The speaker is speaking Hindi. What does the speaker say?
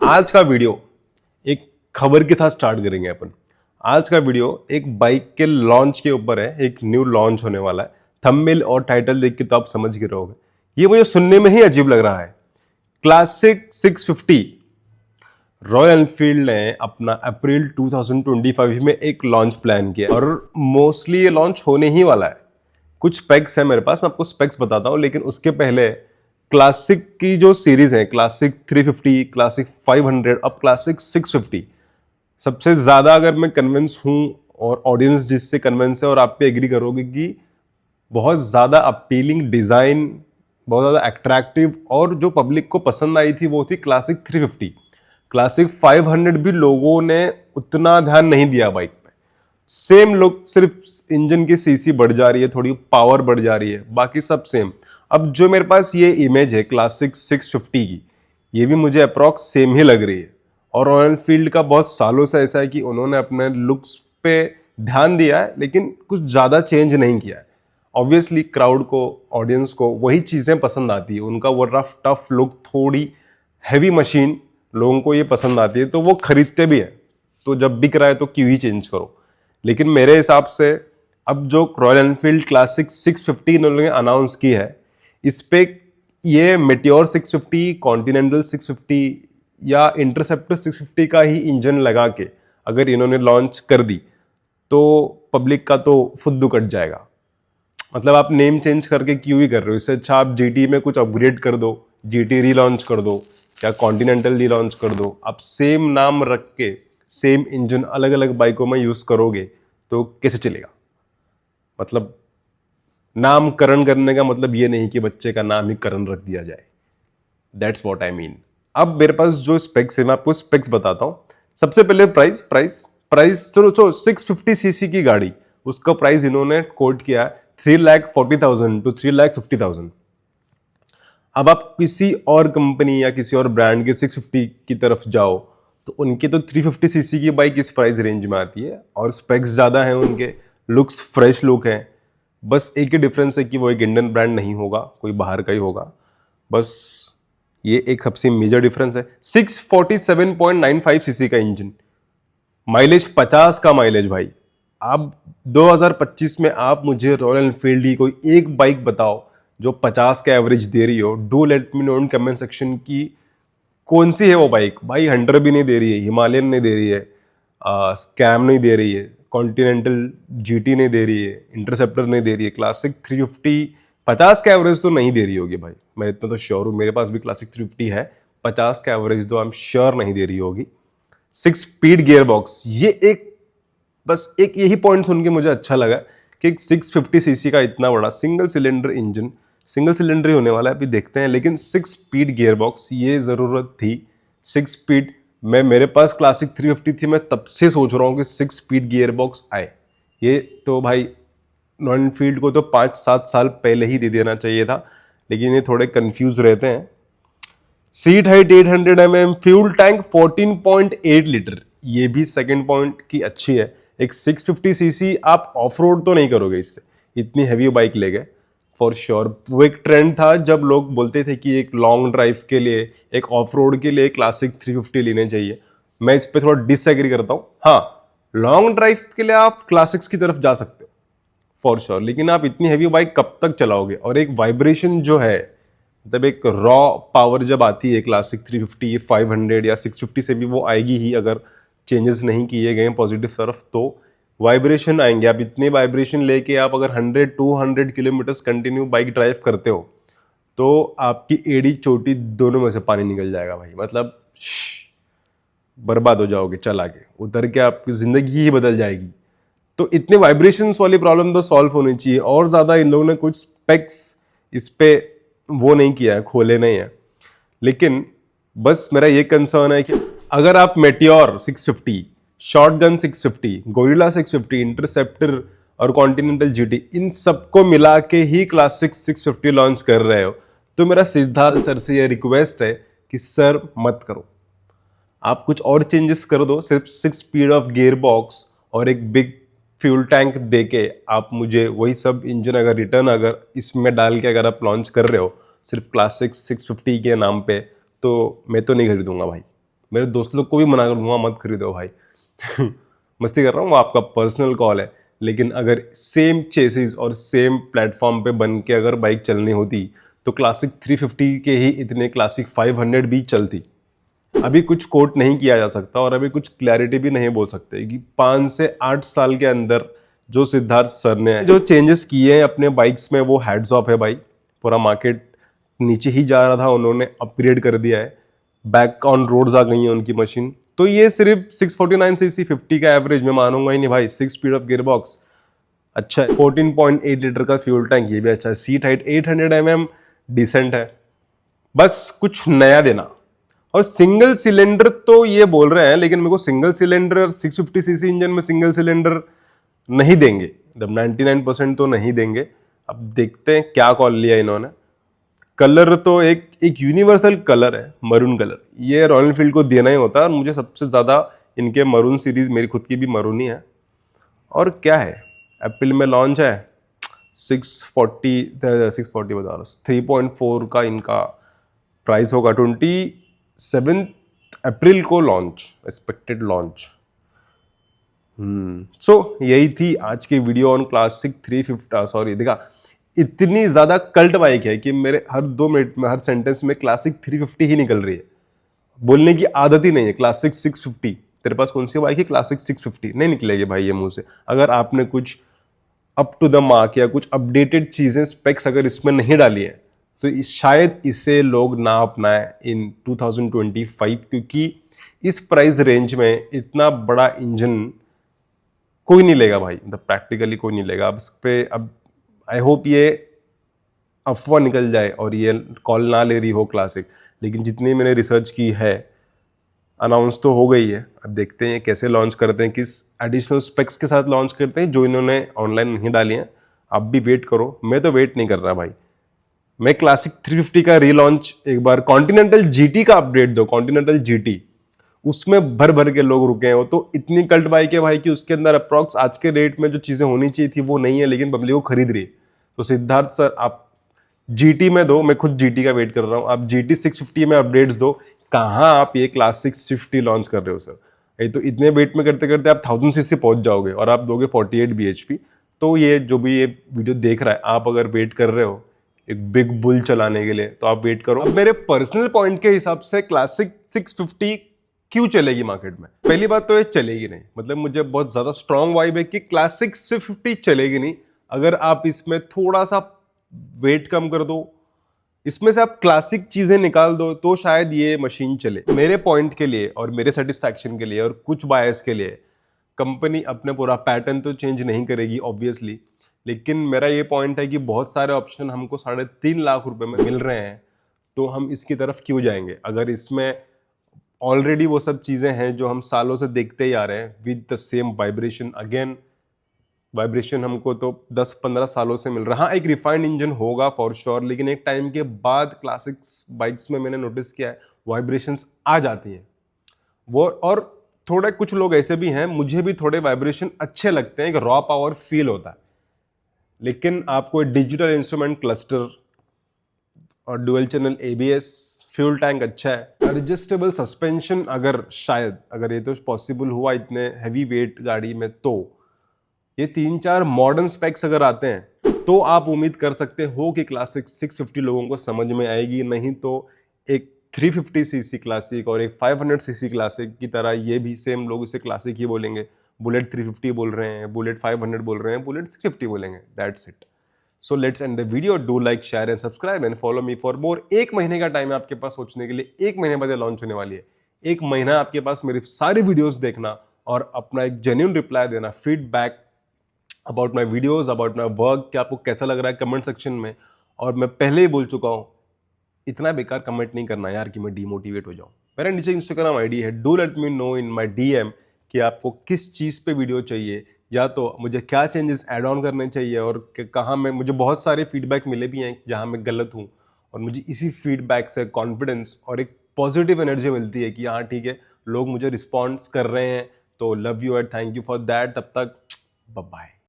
आज का वीडियो एक खबर के साथ स्टार्ट करेंगे अपन। आज का वीडियो एक बाइक के लॉन्च के ऊपर है, एक न्यू लॉन्च होने वाला है। थंबनेल और टाइटल देख के तो आप समझ गए रहोगे। ये मुझे सुनने में ही अजीब लग रहा है। क्लासिक 650 रॉयल एनफील्ड ने अपना अप्रैल 2025 में एक लॉन्च प्लान किया और मोस्टली ये लॉन्च होने ही वाला है। कुछ स्पेक्स है मेरे पास, मैं आपको स्पेक्स बताता हूं, लेकिन उसके पहले क्लासिक की जो सीरीज है, क्लासिक 350, क्लासिक 500, अब क्लासिक 650, सबसे ज्यादा अगर मैं कन्विंस हूं और ऑडियंस जिससे कन्विंस है और आप पे एग्री करोगे कि बहुत ज्यादा अपीलिंग डिजाइन, बहुत ज्यादा अट्रैक्टिव, और जो पब्लिक को पसंद आई थी वो थी क्लासिक 350। क्लासिक 500 भी लोगों ने उतना ध्यान नहीं दिया बाइक पे। सेम लुक, सिर्फ इंजन की सीसी बढ़ जा रही है, थोड़ी पावर बढ़ जा रही है, बाकी सब सेम। अब जो मेरे पास ये इमेज है क्लासिक 650 की, ये भी मुझे अप्रॉक्स सेम ही लग रही है। और रॉयल एनफील्ड का बहुत सालों से ऐसा है कि उन्होंने अपने लुक्स पे ध्यान दिया है लेकिन कुछ ज़्यादा चेंज नहीं किया है। ऑब्वियसली क्राउड को, ऑडियंस को वही चीज़ें पसंद आती है, उनका वो रफ टफ लुक, थोड़ी हैवी मशीन लोगों को ये पसंद आती है, तो वो खरीदते भी है। तो जब बिक रहा है तो क्यों ही चेंज करो। लेकिन मेरे हिसाब से अब जो रॉयल एनफील्ड क्लासिक 650 इन्होंने अनाउंस की है, इस पे ये मेटियोर 650, कॉन्टिनेंटल 650 या इंटरसेप्टर 650 का ही इंजन लगा के अगर इन्होंने लॉन्च कर दी तो पब्लिक का तो फुद्दू कट जाएगा। मतलब आप नेम चेंज करके क्यों ही कर रहे हो? इससे अच्छा आप जीटी में कुछ अपग्रेड कर दो, जीटी रीलॉन्च कर दो या कॉन्टिनेंटल रीलॉन्च कर दो। आप सेम नाम रख के सेम इंजन अलग अलग बाइकों में यूज करोगे तो कैसे चलेगा? मतलब नामकरण करने का मतलब ये नहीं कि बच्चे का नाम ही करण रख दिया जाए। That's what I mean. अब मेरे पास जो स्पेक्स है, मैं आपको स्पेक्स बताता हूं। सबसे पहले प्राइस प्राइस प्राइस चलो 650 सीसी की गाड़ी, उसका प्राइस इन्होंने कोट किया 3,40,000 to 3,50,000। अब आप किसी और कंपनी या किसी और ब्रांड के 650 की तरफ जाओ तो उनके तो 350 सीसी की बाइक इस प्राइस रेंज में आती है और स्पेक्स ज़्यादा हैं उनके, लुक्स फ्रेश लुक है। बस एक ही डिफरेंस है कि वो एक इंडियन ब्रांड नहीं होगा, कोई बाहर का ही होगा। बस ये एक सबसे मेजर डिफरेंस है। 647.95 सीसी का इंजन, माइलेज 50 का माइलेज। भाई आप 2025 में आप मुझे रॉयल एनफील्ड की कोई एक बाइक बताओ जो 50 का एवरेज दे रही हो। Do let me know in comment section की कौन सी है वो बाइक। भाई हंटर भी नहीं दे रही है, हिमालयन नहीं दे रही है, स्कैम नहीं दे रही है, कॉन्टिनेंटल जीटी नहीं दे रही है, इंटरसेप्टर नहीं दे रही है, क्लासिक 350 50 का एवरेज तो नहीं दे रही होगी भाई। मैं इतना तो श्योर हूँ, मेरे पास भी क्लासिक 350 है, 50 का एवरेज तो आई एम श्योर नहीं दे रही होगी। 6 स्पीड गियर बॉक्स, ये एक बस एक यही पॉइंट सुन के मुझे अच्छा लगा कि 650 सीसी का इतना बड़ा single cylinder engine, single cylinder ही होने वाला है, अभी देखते हैं, लेकिन 6 स्पीड गियर बॉक्स ये जरूरत थी। 6 स्पीड में मेरे पास क्लासिक 350 थी, मैं तब से सोच रहा हूँ कि 6 स्पीड गियर बॉक्स आए। ये तो भाई रॉयल एनफील्ड को तो 5-7 साल पहले ही दे देना चाहिए था, लेकिन ये थोड़े कंफ्यूज रहते हैं। Seat height 800 mm, fuel tank 14.8 litre, ये भी सेकंड पॉइंट की अच्छी है। एक 650 सीसी आप ऑफ रोड तो नहीं करोगे इससे, इतनी हैवी बाइक ले गए फॉर श्योर। वो एक ट्रेंड था जब लोग बोलते थे कि एक लॉन्ग ड्राइव के लिए, एक ऑफ रोड के लिए क्लासिक 350 लेने चाहिए। मैं इस पर थोड़ा डिसएग्री करता हूँ। हाँ, लॉन्ग ड्राइव के लिए आप क्लासिक्स की तरफ जा सकते हो फॉर श्योर, लेकिन आप इतनी हैवी बाइक कब तक चलाओगे? और एक वाइब्रेशन जो है, मतलब एक रॉ पावर जब आती है क्लासिक 350, 500 या 650 से भी वो आएगी ही अगर चेंजेस नहीं किए गए पॉजिटिव तरफ, तो वाइब्रेशन आएंगे। आप इतने वाइब्रेशन लेके आप अगर 100-200 किलोमीटर कंटिन्यू बाइक ड्राइव करते हो तो आपकी एड़ी चोटी दोनों में से पानी निकल जाएगा भाई। मतलब बर्बाद हो जाओगे, चल आगे उतर के आपकी जिंदगी ही बदल जाएगी। तो इतने वाइब्रेशंस वाली प्रॉब्लम तो सॉल्व होनी चाहिए, और ज्यादा इन लोगों ने कुछ स्पेक्स इस पे वो नहीं किया है, खोले नहीं है। लेकिन बस मेरा ये कंसर्न है कि अगर आप मेटियोर 650, शॉटगन 650, गोरिल्ला 650, इंटरसेप्टर और कॉन्टिनेंटल जीटी, इन सबको मिला के ही क्लासिक 650 लॉन्च कर रहे हो, तो मेरा सिद्धार्थ सर से ये रिक्वेस्ट है कि सर मत करो, आप कुछ और चेंजेस कर दो। सिर्फ 6 स्पीड ऑफ गियर बॉक्स और एक बिग फ्यूल टैंक देके आप मुझे वही सब इंजन अगर रिटर्न अगर इसमें डाल के अगर आप लॉन्च कर रहे हो सिर्फ क्लासिक 650 के नाम पे, तो मैं तो नहीं खरीदूंगा भाई। मेरे दोस्त लोग को भी मना कर दूंगा मत खरीदो भाई। मस्ती कर रहा हूँ, वो आपका पर्सनल कॉल है। लेकिन अगर सेम चेसिस और सेम प्लेटफॉर्म पे बन के अगर बाइक चलनी होती तो क्लासिक 350 के ही इतने क्लासिक 500 भी चलती। अभी कुछ कोट नहीं किया जा सकता और अभी कुछ क्लैरिटी भी नहीं बोल सकते कि 5 से 8 साल के अंदर जो सिद्धार्थ सर ने जो चेंजेस किए हैं अपने बाइक्स में, वो हैड्स ऑफ है भाई। पूरा मार्केट नीचे ही जा रहा था, उन्होंने अपग्रेड कर दिया है, बैक ऑन रोड्स आ गई है उनकी मशीन। तो ये सिर्फ 649 सीसी 50 का एवरेज मैं मानूंगा ही नहीं भाई। 6 स्पीड ऑफ गियरबॉक्स अच्छा है, 14.8 लीटर का फ्यूल टैंक ये भी अच्छा है, सीट हाइट 800 mm डिसेंट है। बस कुछ नया देना। और सिंगल सिलेंडर तो ये बोल रहे हैं, लेकिन मेरे को सिंगल सिलेंडर 650 सीसी इंजन में सिंगल सिलेंडर नहीं देंगे, जब 99% तो नहीं देंगे। अब देखते हैं क्या कॉल लिया इन्होंने। कलर तो एक यूनिवर्सल कलर है, मरून कलर, ये रॉयल एनफील्ड को देना ही होता है। और मुझे सबसे ज़्यादा इनके मरून सीरीज, मेरी खुद की भी मरून ही है। और क्या है, एप्पल में लॉन्च है 640 बता रहा, 3.4 का इनका प्राइस होगा। 27 अप्रैल को लॉन्च, एक्सपेक्टेड लॉन्च। सो यही थी आज की वीडियो ऑन क्लासिक 350। सॉरी, देखा इतनी ज्यादा कल्ट बाइक है कि मेरे हर 2 मिनट में, हर सेंटेंस में क्लासिक 350 ही निकल रही है। बोलने की आदत ही नहीं है क्लासिक 650। तेरे पास कौन सी बाइक है क्लासिक 650? नहीं निकलेगी भाई ये मुंह से। अगर आपने कुछ अप टू द मार्क या कुछ अपडेटेड चीजें, स्पेक्स अगर इसमें नहीं डाली है तो शायद इसे लोग ना अपनाएं इन 2025, क्योंकि इस प्राइस रेंज में इतना बड़ा इंजन कोई नहीं लेगा भाई, मतलब प्रैक्टिकली कोई नहीं लेगा। अब इस पे अब आई होप ये अफवाह निकल जाए और ये कॉल ना ले रही हो क्लासिक। लेकिन जितनी मैंने रिसर्च की है, अनाउंस तो हो गई है। अब देखते हैं कैसे लॉन्च करते हैं, किस एडिशनल स्पेक्स के साथ लॉन्च करते हैं जो इन्होंने ऑनलाइन नहीं डाली हैं। आप भी वेट करो, मैं तो वेट नहीं कर रहा भाई। मैं क्लासिक 350 का रीलॉन्च, एक बार कॉन्टिनेंटल जीटी का अपडेट दो, कॉन्टिनेंटल जीटी, उसमें भर भर के लोग रुके हैं। वो तो इतनी कल्ट बाइक है भाई कि उसके अंदर अप्रॉक्स आज के रेट में जो चीजें होनी चाहिए थी वो नहीं है, लेकिन पब्लिक को खरीद रही है। तो सिद्धार्थ सर आप जीटी में दो, मैं खुद जीटी का वेट कर रहा हूँ। आप जीटी 650 में अपडेट्स दो। कहाँ आप ये क्लासिक 650 लॉन्च कर रहे हो सर? ये तो इतने वेट में करते करते आप 1000 सीसी पहुंच जाओगे और आप दोगे 48 bhp। तो ये जो भी ये वीडियो देख रहा है, आप अगर वेट कर रहे हो एक बिग बुल चलाने के लिए तो आप वेट करो। अब मेरे पर्सनल पॉइंट के हिसाब से क्लासिक 650 क्यों चलेगी मार्केट में? पहली बात तो ये चलेगी नहीं, मतलब मुझे बहुत ज्यादा स्ट्रॉन्ग वाइब है कि क्लासिक 650 चलेगी नहीं। अगर आप इसमें थोड़ा सा वेट कम कर दो, इसमें से आप क्लासिक चीजें निकाल दो, तो शायद ये मशीन चले। मेरे पॉइंट के लिए और मेरे सेटिस्फैक्शन के लिए और कुछ बायस के लिए कंपनी अपने पूरा पैटर्न तो चेंज नहीं करेगी ऑब्वियसली, लेकिन मेरा ये पॉइंट है कि बहुत सारे ऑप्शन हमको 3.5 लाख रुपए में मिल रहे हैं, तो हम इसकी तरफ क्यों जाएंगे? अगर इसमें ऑलरेडी वो सब चीजें हैं जो हम सालों से देखते ही आ रहे हैं with the same vibration. Again vibration हमको तो 10-15 सालों से मिल रहा है। हाँ, एक रिफाइंड इंजन होगा फॉर श्योर, लेकिन एक टाइम के बाद क्लासिक्स बाइक्स में मैंने नोटिस किया है वाइब्रेशंस आ जाती हैं वो। और थोड़े कुछ लोग ऐसे भी हैं, मुझे भी थोड़े वाइब्रेशन अच्छे लगते हैं, एक रॉ पावर फील होता है। लेकिन आपको डिजिटल इंस्ट्रूमेंट क्लस्टर और dual channel ABS, fuel tank अच्छा है, एडजस्टेबल सस्पेंशन, अगर शायद अगर ये तो पॉसिबल हुआ इतने हैवी वेट गाड़ी में, तो ये 3-4 मॉडर्न स्पेक्स अगर आते हैं तो आप उम्मीद कर सकते हो कि क्लासिक 650 लोगों को समझ में आएगी। नहीं तो एक 350 सीसी क्लासिक और एक 500 सीसी क्लासिक की तरह ये भी सेम लोग इसे क्लासिक ही बोलेंगे। बुलेट 350 बोल रहे हैं, बुलेट 500 बोल रहे हैं, बुलेट 650 बोलेंगे, that's it. So let's end the video. Do like, share and subscribe and follow me for more. 1 महीने का टाइम है आपके पास सोचने के लिए। 1 महीने बाद लॉन्च होने वाली है। 1 महीना आपके पास मेरी सारी वीडियोस देखना और अपना एक जेन्युइन रिप्लाई देना, feedback about my videos, about my work, कि आपको कैसा लग रहा है कमेंट सेक्शन में। और मैं पहले ही बोल चुका हूँ, इतना बेकार कमेंट नहीं करना यार कि मैं डिमोटिवेट हो जाऊँ। मेरा नीचे इंस्टाग्राम आईडी है, do let me know in my DM कि आपको किस चीज़ पे वीडियो चाहिए, या तो मुझे क्या चेंजेस ऐड ऑन करने चाहिए और कहाँ मैं, मुझे बहुत सारे फीडबैक मिले भी हैं जहाँ मैं गलत हूँ, और मुझे इसी फीडबैक से कॉन्फिडेंस और एक पॉजिटिव एनर्जी मिलती है कि हाँ ठीक है, लोग मुझे रिस्पॉन्स कर रहे हैं। तो love you and thank you for that. तब तक बाय बाय।